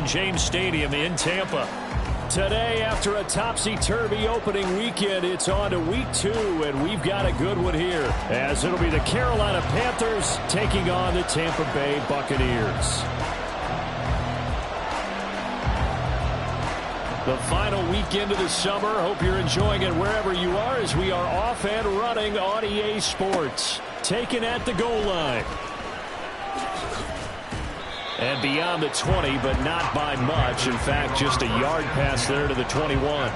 Raymond James Stadium in Tampa. Today, after a topsy-turvy opening weekend, it's on to week 2, and we've got a good one here, as it'll be the Carolina Panthers taking on the Tampa Bay Buccaneers. The final weekend of the summer. Hope you're enjoying it wherever you are, as we are off and running on EA Sports. Taken at the goal line. And beyond the 20, but not by much. In fact, just a yard pass there to the 21.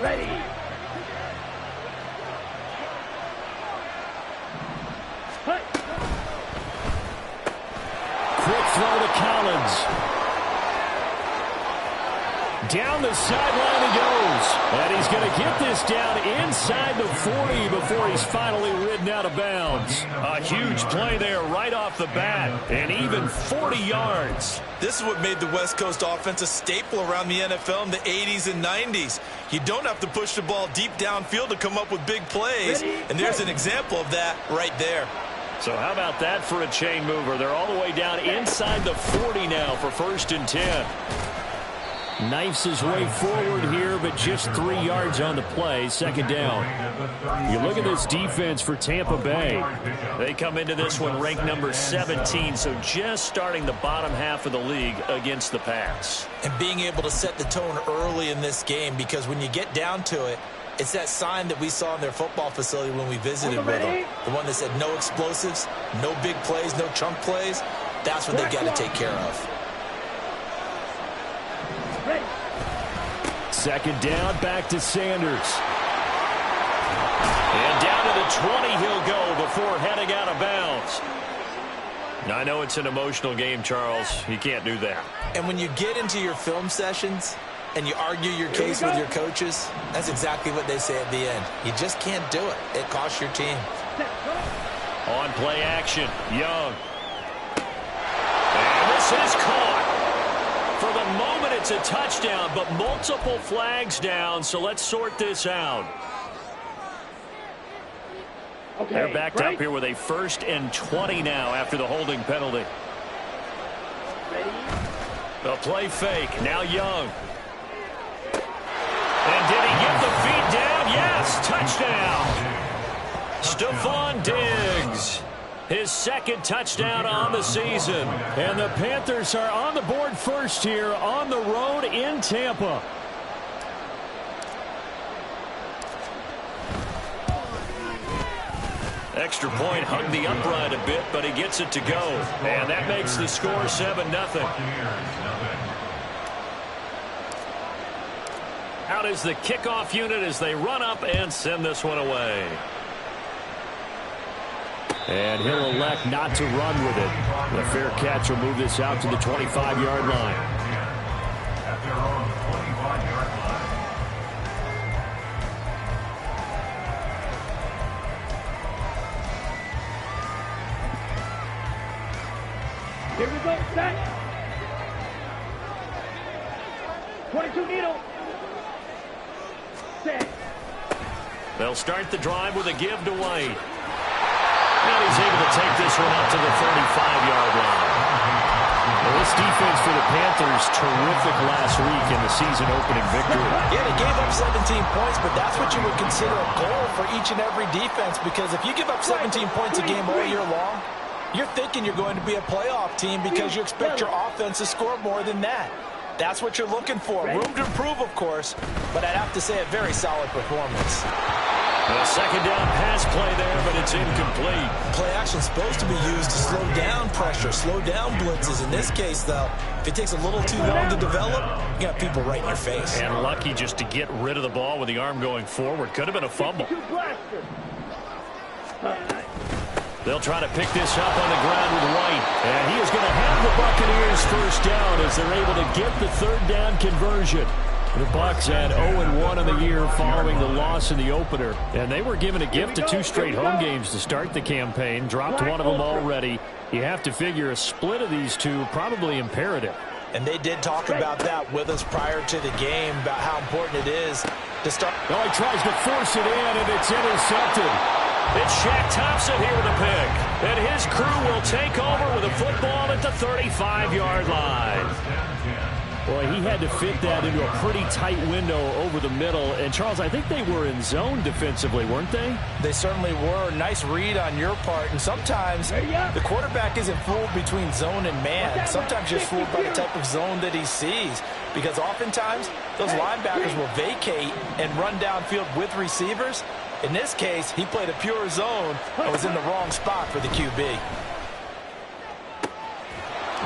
Ready. Quick throw to Collins. Down the sideline he goes. And he's going to get this down inside the 40 before he's finally ridden out of bounds. A huge play there right off the bat. And even 40 yards. This is what made the West Coast offense a staple around the NFL in the 80s and 90s. You don't have to push the ball deep downfield to come up with big plays. And there's an example of that right there. So how about that for a chain mover? They're all the way down inside the 40 now for 1st and 10. Knifes his way forward here, but just 3 yards on the play. 2nd down. You look at this defense for Tampa Bay. They come into this one ranked number 17, so just starting the bottom half of the league against the pass. And being able to set the tone early in this game, because when you get down to it, it's that sign that we saw in their football facility when we visited with them. The one that said no explosives, no big plays, no chunk plays. That's what they got to take care of. 2nd down, back to Sanders. And down to the 20 he'll go before heading out of bounds. Now, I know it's an emotional game, Charles. You can't do that. And when you get into your film sessions and you argue your case with your coaches, that's exactly what they say at the end. You just can't do it. It costs your team. On play action, Young. And this is caught. For the moment, it's a touchdown, but multiple flags down, so let's sort this out. Okay, they're backed up here with a 1st and 20 now after the holding penalty. Ready. The play fake, now Young. And did he get the feet down? Yes, touchdown. Stephon Diggs. His 2nd touchdown on the season. And the Panthers are on the board first here on the road in Tampa. Extra point hugged the upright a bit, but he gets it to go. And that makes the score 7-0. Out is the kickoff unit as they run up and send this one away. And he'll elect not to run with it. The fair catch will move this out to the 25-yard line. Here we go, set. 22 needle. Set. They'll start the drive with a give to White. And he's able to take this one up to the 35-yard line. Well, this defense for the Panthers, terrific last week in the season-opening victory. Yeah, they gave up 17 points, but that's what you would consider a goal for each and every defense, because if you give up 17 points a game all year long, you're thinking you're going to be a playoff team because you expect your offense to score more than that. That's what you're looking for. Room to improve, of course, but I'd have to say a very solid performance. A 2nd down pass play there, but it's incomplete. Play action is supposed to be used to slow down pressure, slow down blitzes. In this case, though, if it takes a little too long to develop, you got people right in your face. And lucky just to get rid of the ball with the arm going forward. Could have been a fumble. They'll try to pick this up on the ground with White. And he is going to have the Buccaneers 1st down as they're able to get the 3rd down conversion. The Bucs had 0-1 on the year following the loss in the opener. And they were given a gift of 2 straight home games to start the campaign. Dropped one of them already. You have to figure a split of these two probably imperative. And they did talk about that with us prior to the game, about how important it is to start. Oh, he tries to force it in, and it's intercepted. It's Shaq Thompson here with a pick. And his crew will take over with a football at the 35-yard line. Boy, he had to fit that into a pretty tight window over the middle. And, Charles, I think they were in zone defensively, weren't they? They certainly were. Nice read on your part. And sometimes the quarterback isn't fooled between zone and man. Sometimes you're fooled by the type of zone that he sees. Because oftentimes, those linebackers will vacate and run downfield with receivers. In this case, he played a pure zone and was in the wrong spot for the QB.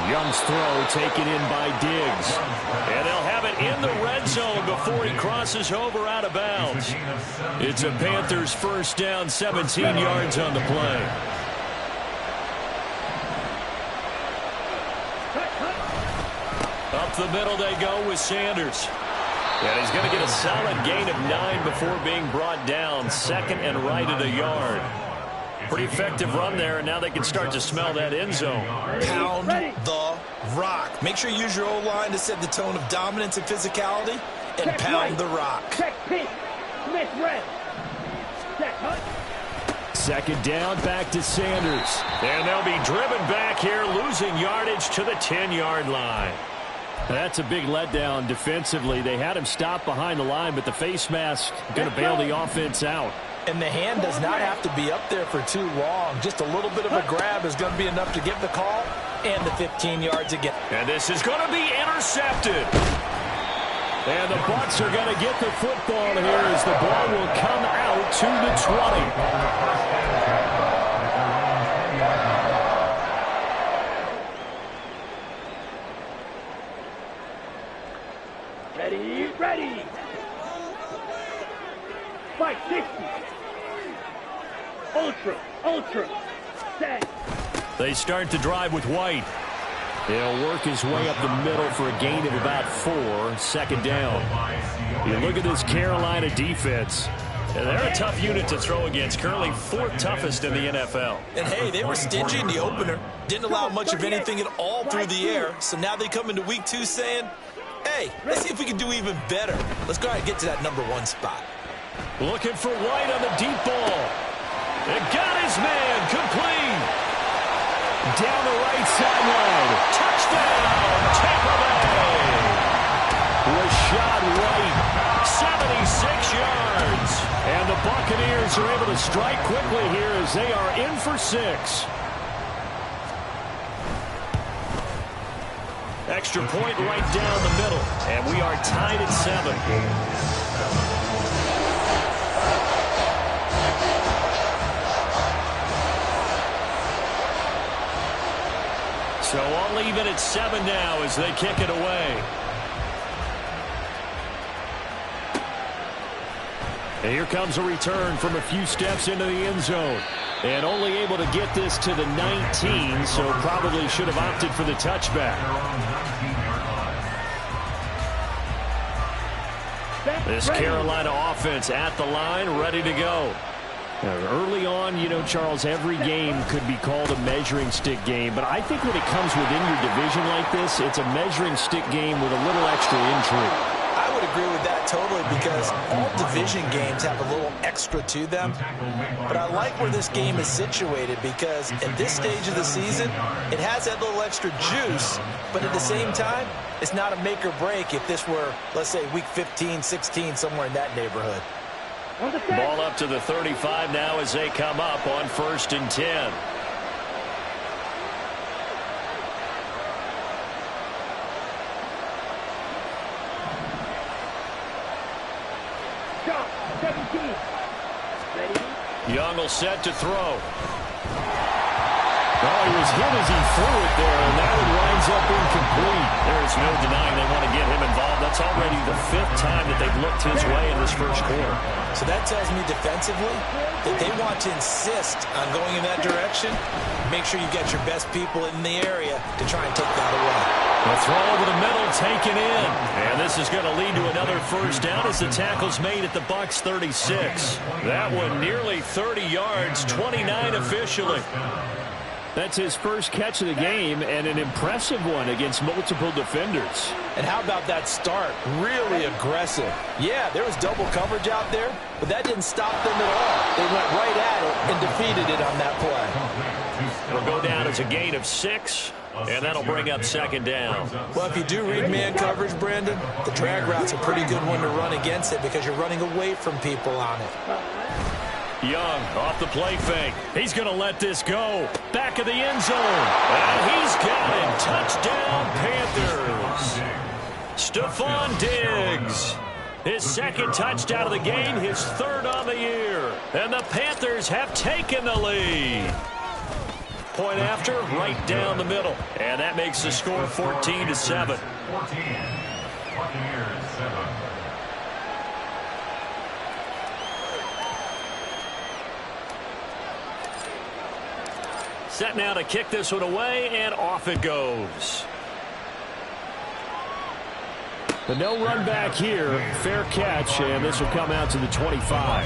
Young's throw taken in by Diggs. And they'll have it in the red zone before he crosses over out of bounds. It's a Panthers first down, 17 yards on the play. Up the middle they go with Sanders. And he's going to get a solid gain of 9 before being brought down. Second and right at a yard. Pretty effective run there, and now they can start to smell that end zone. Pound the rock. Make sure you use your O-line to set the tone of dominance and physicality, and pound the rock. Check pink. Smith red. Check hunt. Second down, back to Sanders. And they'll be driven back here, losing yardage to the 10-yard line. That's a big letdown defensively. They had him stop behind the line, but the face mask going to bail the offense out. And the hand does not have to be up there for too long. Just a little bit of a grab is going to be enough to get the call and the 15 yards again. And this is going to be intercepted. And the Bucs are going to get the football here as the ball will come out to the 20. Ready. Fight 60. Ultra, set. They start to drive with White. He'll work his way up the middle for a gain of about 4. Second down. You look at this Carolina defense. They're a tough unit to throw against. Currently 4th toughest in the NFL. And, hey, they were stingy in the opener. Didn't allow much of anything at all through the air. So now they come into week 2 saying, hey, let's see if we can do even better. Let's go ahead and get to that number 1 spot. Looking for White on the deep ball. And got his man complete. Down the right sideline. Touchdown, Tampa Bay. Rashad White, 76 yards. And the Buccaneers are able to strike quickly here as they are in for 6. Extra point right down the middle. And we are tied at 7. So I'll leave it at 7 now as they kick it away. And here comes a return from a few steps into the end zone. And only able to get this to the 19, so probably should have opted for the touchback. This Carolina offense at the line, ready to go. Early on, you know, Charles, every game could be called a measuring stick game. But I think when it comes within your division like this, it's a measuring stick game with a little extra intrigue. I would agree with that totally because all division games have a little extra to them. But I like where this game is situated because at this stage of the season, it has that little extra juice. But at the same time, it's not a make or break if this were, let's say, week 15, 16, somewhere in that neighborhood. Ball up to the 35 now as they come up on 1st and 10. Shot, 17. Ready. Young will set to throw. Oh, he was hit as he threw it there, and that one winds up incomplete. There's no denying they want to get him involved. That's already the 5th time that they've looked his way in this first quarter. So that tells me defensively that they want to insist on going in that direction. Make sure you get your best people in the area to try and take that away. The throw over the middle taken in. And this is going to lead to another first down as the tackle's made at the Bucs 36. That one nearly 30 yards, 29 officially. That's his first catch of the game, and an impressive one against multiple defenders. And how about that start? Really aggressive. Yeah, there was double coverage out there, but that didn't stop them at all. They went right at it and defeated it on that play. It'll go down as a gain of 6, and that'll bring up second down. Well, if you do read man coverage, Brandon, the drag route's a pretty good one to run against it because you're running away from people on it. Young off the play fake. He's going to let this go. Back of the end zone. And he's got it. Touchdown, Panthers. Stephon Diggs. His second touchdown of the game, his third on the year. And the Panthers have taken the lead. Point after, right down the middle. And that makes the score 14-7. 14. Buccaneers 7. Set now to kick this one away, and off it goes. The no run back here, fair catch, and this will come out to the 25.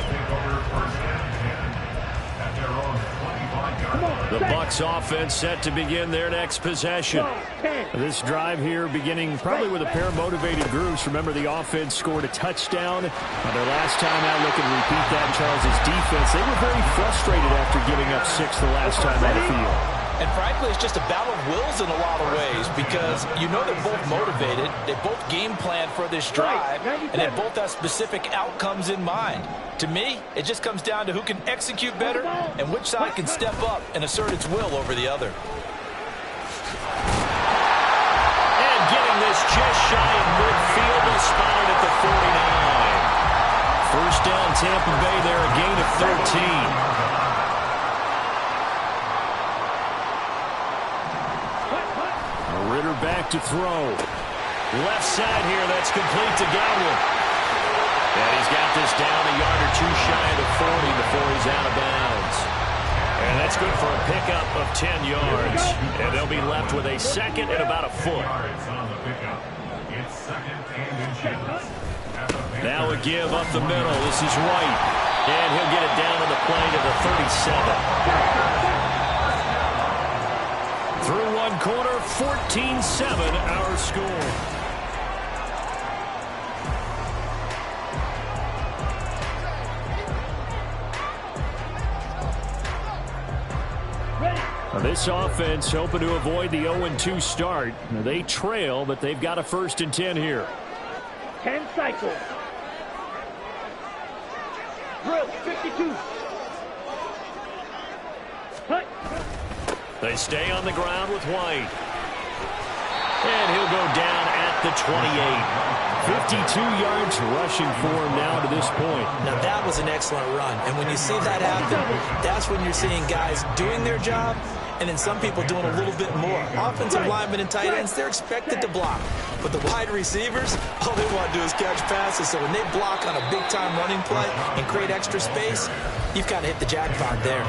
The Bucs offense set to begin their next possession. This drive here beginning probably with a pair of motivated groups. Remember, the offense scored a touchdown. Their last time out, looking to repeat that, Charles' defense. They were very frustrated after giving up 6 the last time on the field. And frankly, it's just a battle of wills in a lot of ways because you know they're both motivated, they both game plan for this drive, and they both have specific outcomes in mind. To me, it just comes down to who can execute better and which side can step up and assert its will over the other. And getting this just shy of midfield, they spotted at the 49. First down, Tampa Bay there, a gain of 13. Ritter back to throw. Left side here, that's complete to Godwin. And he's got this down a yard or two shy of the 40 before he's out of bounds. And that's good for a pickup of 10 yards. And they'll be left with a second and about a foot. Now a give up the middle. This is White. And he'll get it down on the play to the 37. Through one quarter, 14-7 our score. This offense hoping to avoid the 0-2 start. They trail, but they've got a 1st and 10 here. 10 cycles. Drill 52. Cut. They stay on the ground with White. And he'll go down at the 28. 52 yards rushing for him now to this point. Now that was an excellent run. And when you see that happen, that's when you're seeing guys doing their job and then some people doing a little bit more. Offensive linemen and tight ends, they're expected to block. But the wide receivers, all they want to do is catch passes. So when they block on a big-time running play and create extra space, you've kind of hit the jackpot there.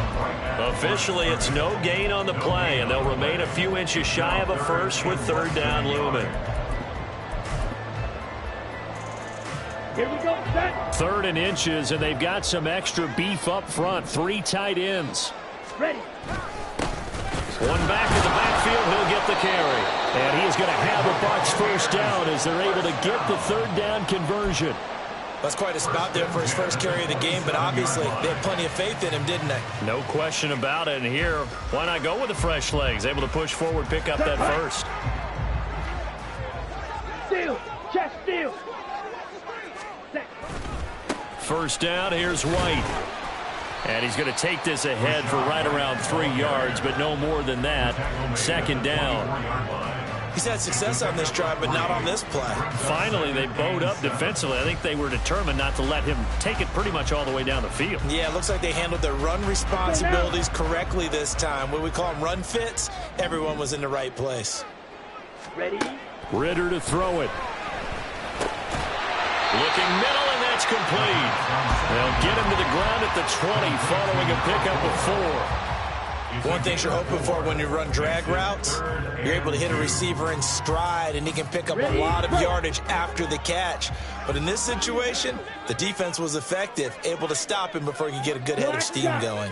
Officially, it's no gain on the play, and they'll remain a few inches shy of a first with 3rd down looming. Here we go, set. 3rd and inches, and they've got some extra beef up front. 3 tight ends. Ready. One back in the backfield, he'll get the carry. And he is going to have a Bucs 1st down as they're able to get the 3rd down conversion. That's quite a spot there for his first carry of the game, but obviously they had plenty of faith in him, didn't they? No question about it. And here, why not go with the fresh legs? Able to push forward, pick up that first. Steal. Chest steal. Set. 1st down, here's White. And he's going to take this ahead for right around 3 yards, but no more than that. 2nd down. He's had success on this drive, but not on this play. Finally, they bowed up defensively. I think they were determined not to let him take it pretty much all the way down the field. Yeah, it looks like they handled their run responsibilities correctly this time. What we call them run fits, everyone was in the right place. Ready. Ritter to throw it. Looking middle, and that's complete. They'll get him to the ground at the 20 following a pickup of 4. One thing you're hoping for when you run drag routes, you're able to hit a receiver in stride, and he can pick up a lot of yardage after the catch. But in this situation, the defense was effective, able to stop him before he could get a good head of steam going.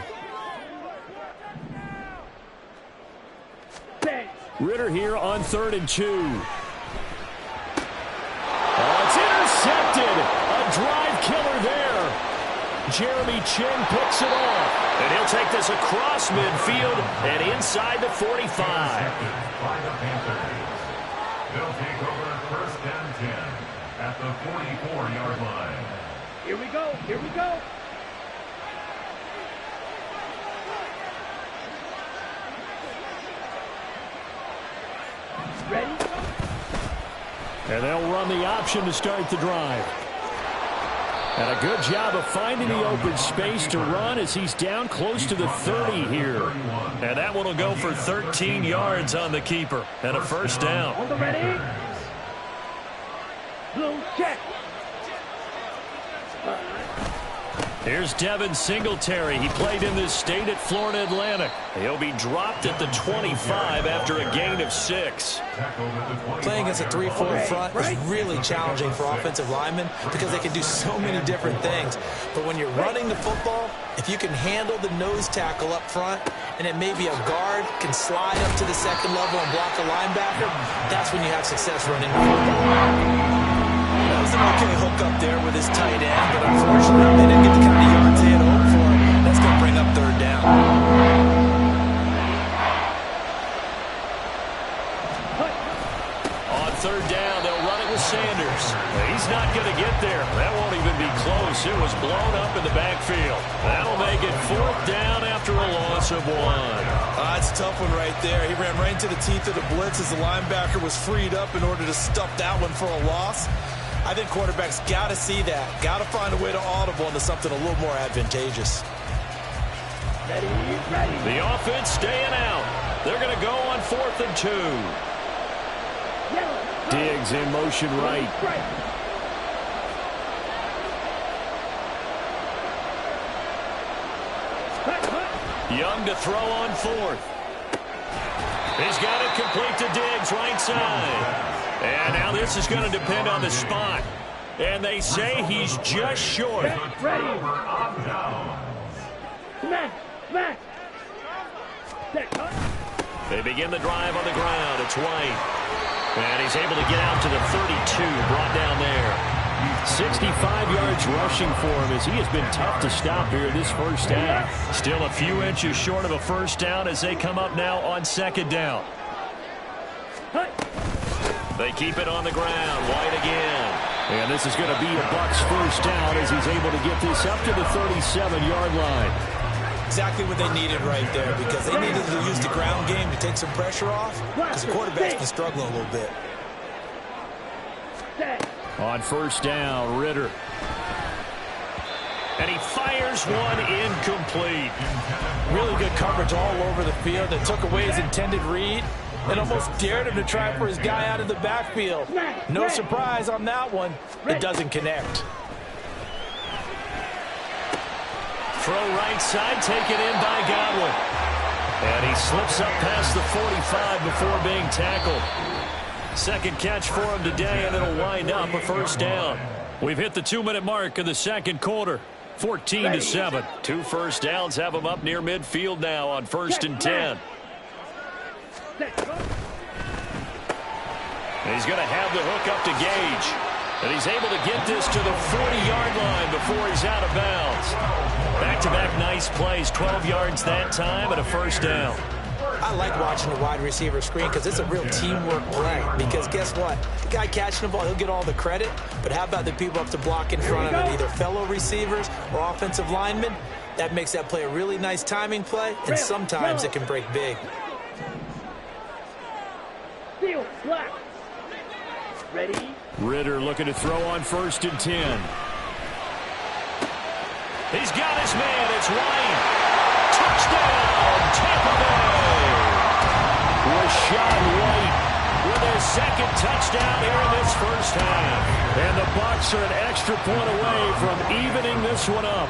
Ridder here on 3rd and 2. Oh, it's intercepted. A drive killer there. Jeremy Chinn picks it off. And he'll take this across midfield and inside the 45. They'll take over 1st and 10 at the 44-yard line. Here we go. Here we go. Ready? And they'll run the option to start the drive. And a good job of finding the open space to run as he's down close to the 30 here. And that one will go for 13 yards on the keeper and a 1st down. On the ready? Blue check. Here's Devin Singletary. He played in this state at Florida Atlantic. He'll be dropped at the 25 after a gain of 6. Playing against a 3-4 front is really challenging for offensive linemen because they can do so many different things. But when you're running the football, if you can handle the nose tackle up front, and it may be a guard can slide up to the 2nd level and block a linebacker, that's when you have success running the football. That was an okay hook up there with his tight end, but unfortunately they didn't get the kind of yards they had hoped for. That's going to bring up 3rd down. On 3rd down, they'll run it with Sanders. He's not going to get there. That won't even be close. It was blown up in the backfield. That'll make it 4th down after a loss of 1. That's a tough one right there. He ran right into the teeth of the blitz as the linebacker was freed up in order to stuff that one for a loss. I think quarterbacks got to see that. Got to find a way to audible into something a little more advantageous. Ready, ready. The offense staying out. They're going to go on 4th and 2. Yellow. Diggs in motion right. Young to throw on 4th. He's got it complete to Diggs, right side. And now this is going to depend on the spot. And they say he's just short. Ready. Smack. They begin the drive on the ground. It's White. And he's able to get out to the 32, brought down there. 65 yards rushing for him as he has been tough to stop here this 1st half. Still a few inches short of a 1st down as they come up now on 2nd down. They keep it on the ground. White again. And this is going to be a Bucs 1st down as he's able to get this up to the 37-yard line. Exactly what they needed right there because they needed to use the ground game to take some pressure off because the quarterback's been struggling a little bit. On 1st down, Ridder. And he fires one incomplete. Really good coverage all over the field that took away his intended read and almost dared him to try for his guy out of the backfield. No surprise on that one. It doesn't connect. Throw right side, taken in by Godwin. And he slips up past the 45 before being tackled. 2nd catch for him today, and it'll wind up a 1st down. We've hit the 2-minute mark of the 2nd quarter. 14-7. 2 1st downs have him up near midfield now on 1st and 10. And he's going to have the hook up to Gage. And he's able to get this to the 40-yard line before he's out of bounds. Back-to-back nice plays, 12 yards that time and a 1st down. I like watching the wide receiver screen because it's a real teamwork play. Because guess what? The guy catching the ball, he'll get all the credit. But how about the people up to block in front of him, either fellow receivers or offensive linemen? That makes that play a really nice timing play, and sometimes it can break big. Field black. Ready. Ridder looking to throw on 1st and 10. He's got his man. It's White. Touchdown, Tampa Bay. Rachaad White with his 2nd touchdown here in this 1st half. And the Bucs are an extra point away from evening this one up.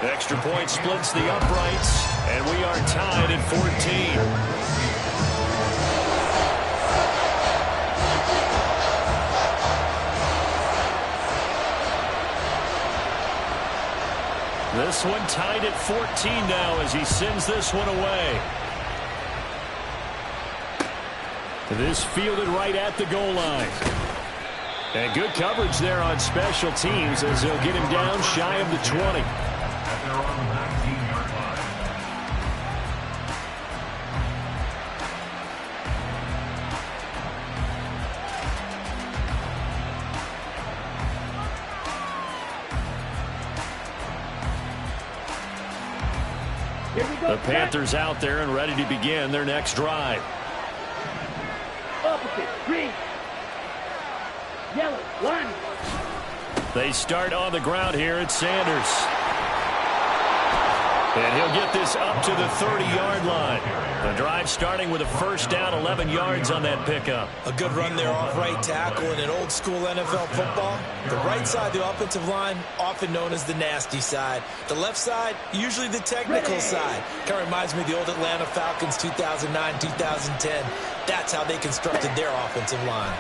Extra point splits the uprights, and we are tied at 14. This one tied at 14 now as he sends this one away. This fielded right at the goal line. And good coverage there on special teams as they'll get him down shy of the 20. The Panthers out there and ready to begin their next drive. Opposite, green. Yellow, line. They start on the ground here at Sanders. And he'll get this up to the 30-yard line. The drive starting with a first down, 11 yards on that pickup. A good run there off right tackle in an old-school NFL football. The right side of the offensive line, often known as the nasty side. The left side, usually the technical side. Kind of reminds me of the old Atlanta Falcons 2009, 2010. That's how they constructed their offensive line.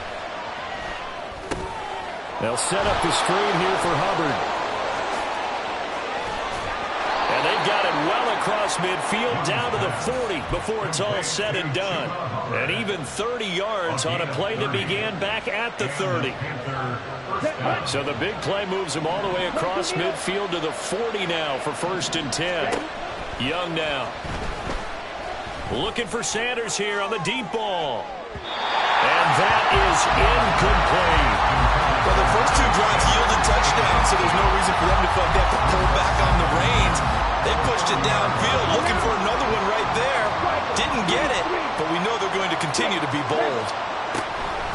They'll set up the screen here for Hubbard. And they've got it well across midfield down to the 40 before it's all said and done. And even 30 yards on a play that began back at the 30. So the big play moves him all the way across midfield to the 40 now for first and 10. Young now. Looking for Sanders here on the deep ball. And that is incomplete. Well, the first two drives yielded touchdowns, so there's no reason for them to feel like they have to pull back on the reins. They pushed it downfield, looking for another one right there. Didn't get it, but we know they're going to continue to be bold.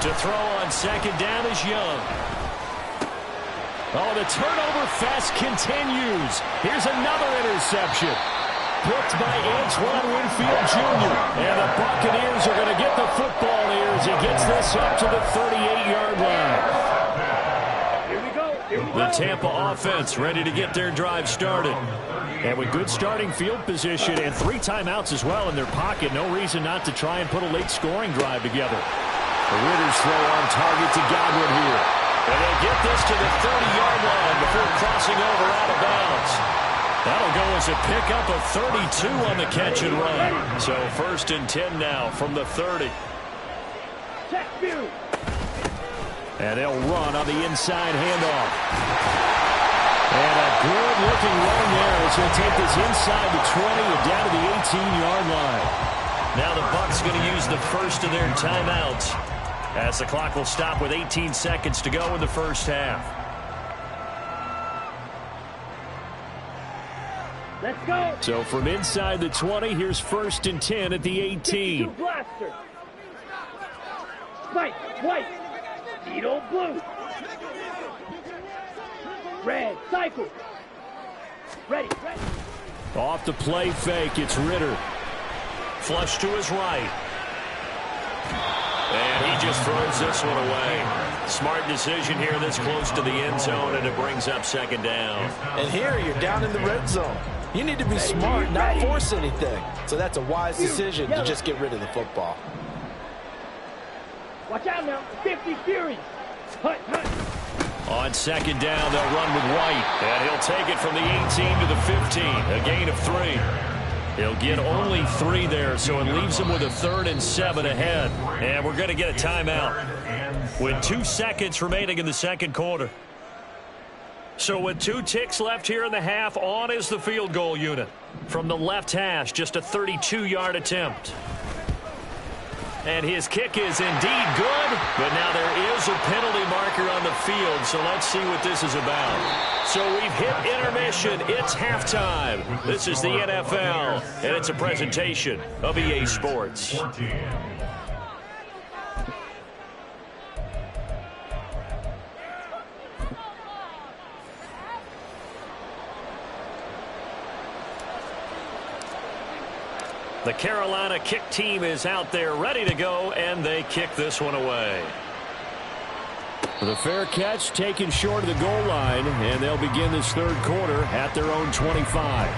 To throw on second down is Young. Oh, the turnover fest continues. Here's another interception. Picked by Antoine Winfield Jr. And the Buccaneers are going to get the football here as he gets this up to the 38-yard line. The Tampa offense ready to get their drive started. And with good starting field position and 3 timeouts as well in their pocket, no reason not to try and put a late scoring drive together. The Raiders throw on target to Godwin here. And they get this to the 30-yard line before crossing over out of bounds. That'll go as a pickup of 32 on the catch and run. So first and 10 now from the 30. And they'll run on the inside handoff. And a good-looking run there as he'll take this inside the 20 and down to the 18-yard line. Now the Bucs going to use the first of their timeouts as the clock will stop with 18 seconds to go in the first half. Let's go. So from inside the 20, here's first and 10 at the 18. Blaster. Spike, white. Needle, blue. Red, cycle. Ready. Off the play fake, it's Ritter. Flush to his right. And he just throws this one away. Smart decision here this close to the end zone, and it brings up second down. And here you're down in the red zone. You need to be smart, not force anything. So that's a wise decision to just get rid of the football. Watch out now. 50 Fury. Hut. On second down, they'll run with White. And he'll take it from the 18 to the 15. A gain of 3. He'll get only 3 there, so it leaves him with a 3rd and 7 ahead. And we're going to get a timeout with 2 seconds remaining in the second quarter. So with 2 ticks left here in the half, on is the field goal unit. From the left hash, just a 32-yard attempt. And his kick is indeed good, but now there is a penalty marker on the field, so let's see what this is about. So we've hit intermission. It's halftime. This is the NFL, and it's a presentation of EA Sports. The Carolina kick team is out there ready to go, and they kick this one away. The fair catch taken short of the goal line, and they'll begin this third quarter at their own 25.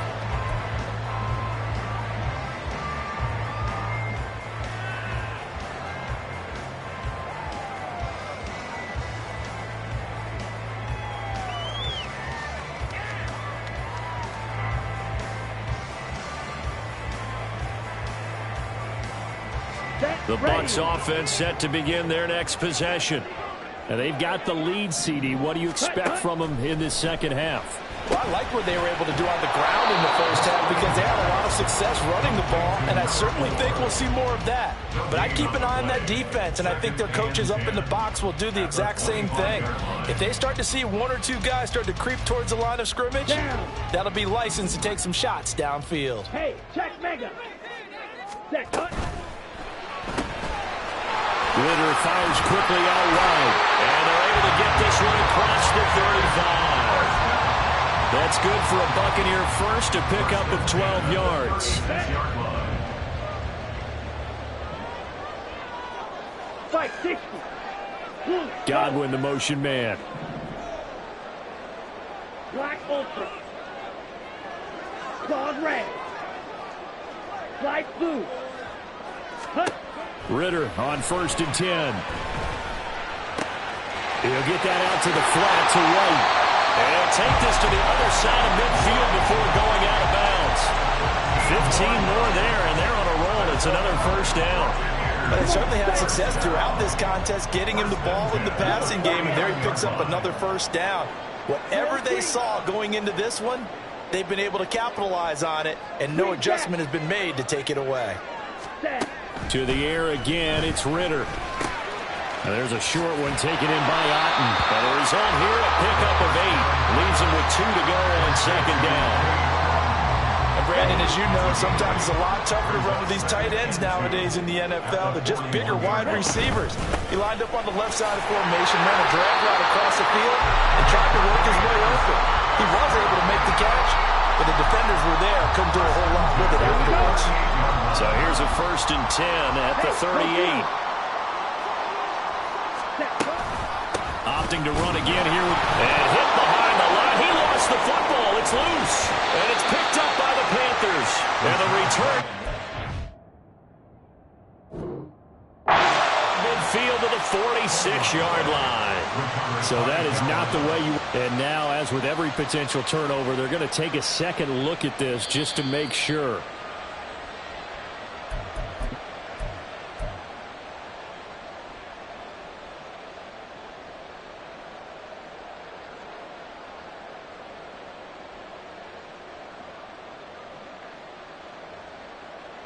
The Bucs offense set to begin their next possession. And they've got the lead, CD. What do you expect from them in this second half? Well, I like what they were able to do on the ground in the first half because they had a lot of success running the ball, and I certainly think we'll see more of that. But I'd keep an eye on that defense, and I think their coaches up in the box will do the exact same thing. If they start to see one or two guys start to creep towards the line of scrimmage, that'll be licensed to take some shots downfield. Hey, check mega. Set cut. Ritter fires quickly out wide, and they're able to get this one across the 35. That's good for a Buccaneer first, a pickup of 12 yards. 560. Godwin, the motion man. Black ultra. Claws red. Light blue. Cut. Ritter on 1st and 10. He'll get that out to the flat to White. And he'll take this to the other side of midfield before going out of bounds. 15 more there, and they're on a roll. It's another first down. But they certainly had success throughout this contest, getting him the ball in the passing game, and there he picks up another first down. Whatever they saw going into this one, they've been able to capitalize on it, and no adjustment has been made to take it away. To the air again, it's Ritter. And there's a short one taken in by Otten. And the result here, a pickup of 8. Leaves him with 2 to go on second down. And Brandon, as you know, sometimes it's a lot tougher to run with these tight ends nowadays in the NFL. They're just bigger wide receivers. He lined up on the left side of formation, ran a drag route across the field, and tried to work his way open. He was able to make the catch, but the defenders were there. Couldn't do a whole lot with it afterwards. So here's a 1st and 10 at the 38. Opting to run again here. And hit behind the line. He lost the football. It's loose. And it's picked up by the Panthers. And the return. Midfield to the 46-yard line. So that is not the way you... And now, as with every potential turnover, they're going to take a second look at this just to make sure.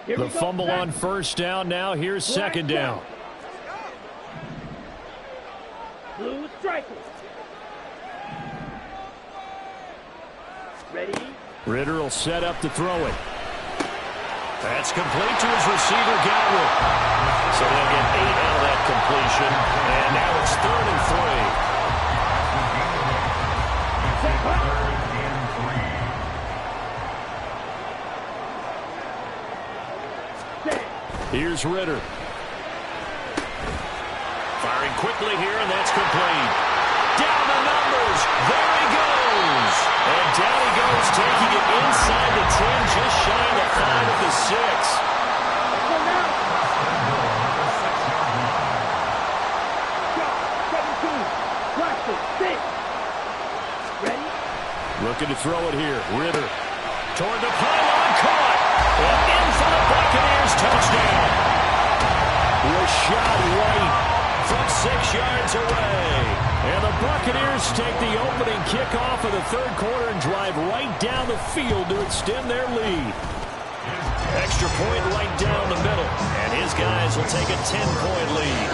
The fumble on first down. Now here's second down. Blue striker. Ready? Ritter will set up to throw it. That's complete to his receiver, Godwin. So they'll get 8 out of that completion. And now it's 3rd and 3. Here's Ritter. Firing quickly here, and that's complete. Down the numbers. There he goes. And down he goes, taking it inside the 10, just shy of the 5 at the 6. Looking to throw it here. Ritter. Toward the pylon, caught. And in for the Buccaneers, touchdown. Rashad White from 6 yards away. And the Buccaneers take the opening kickoff of the third quarter and drive right down the field to extend their lead. Extra point right down the middle. And his guys will take a 10-point lead.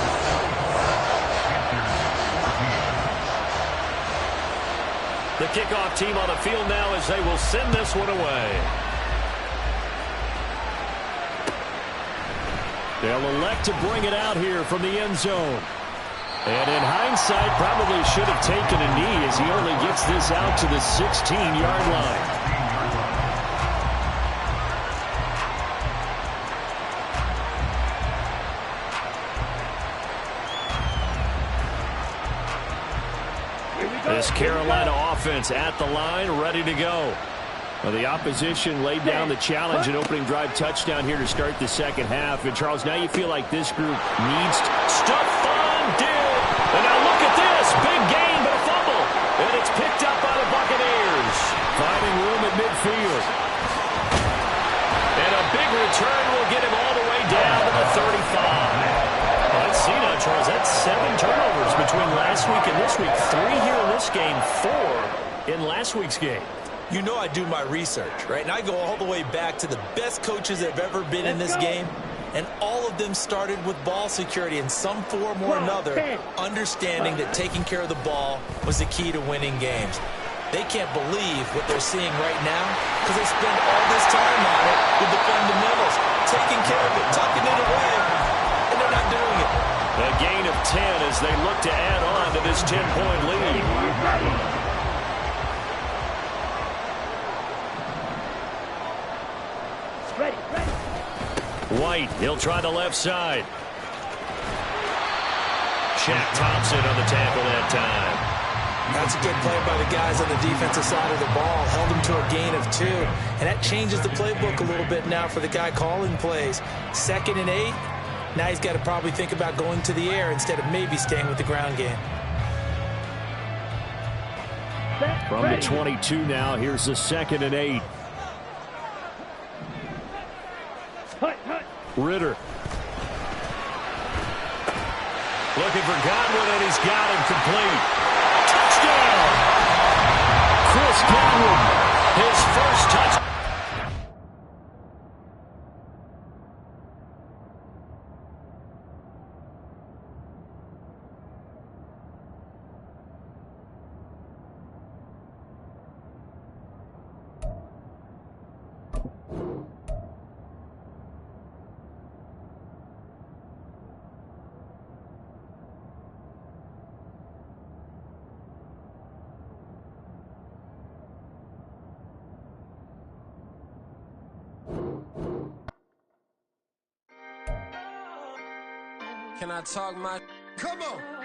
The kickoff team on the field now as they will send this one away. They'll elect to bring it out here from the end zone. And in hindsight, probably should have taken a knee as he only gets this out to the 16-yard line. This Carolina offense at the line, ready to go. Well, the opposition laid down the challenge and opening drive touchdown here to start the second half. And, Charles, now you feel like this group needs to... Stephon Diggs! And now look at this. Big gain, but a fumble. And it's picked up by the Buccaneers. Finding room at midfield. And a big return will get him all the way down to the 35. week and this week. 3 here in this game, 4 in last week's game. You know I do my research, right? And I go all the way back to the best coaches that have ever been in this game. And all of them started with ball security in some form or another, understanding that taking care of the ball was the key to winning games. They can't believe what they're seeing right now because they spend all this time on it with the fundamentals, taking care of it, tucking it away, and they're not doing it. A gain of 10 as they look to add on to this 10-point lead. White, he'll try the left side. Shaq Thompson on the tackle that time. That's a good play by the guys on the defensive side of the ball. Held him to a gain of 2. And that changes the playbook a little bit now for the guy calling plays. 2nd and 8. Now he's got to probably think about going to the air instead of maybe staying with the ground game. From the 22 now, here's the 2nd and 8. Ritter. Looking for Godwin, and he's got him complete. Touchdown! Chris Godwin, his first touchdown. Can I talk my... Come on!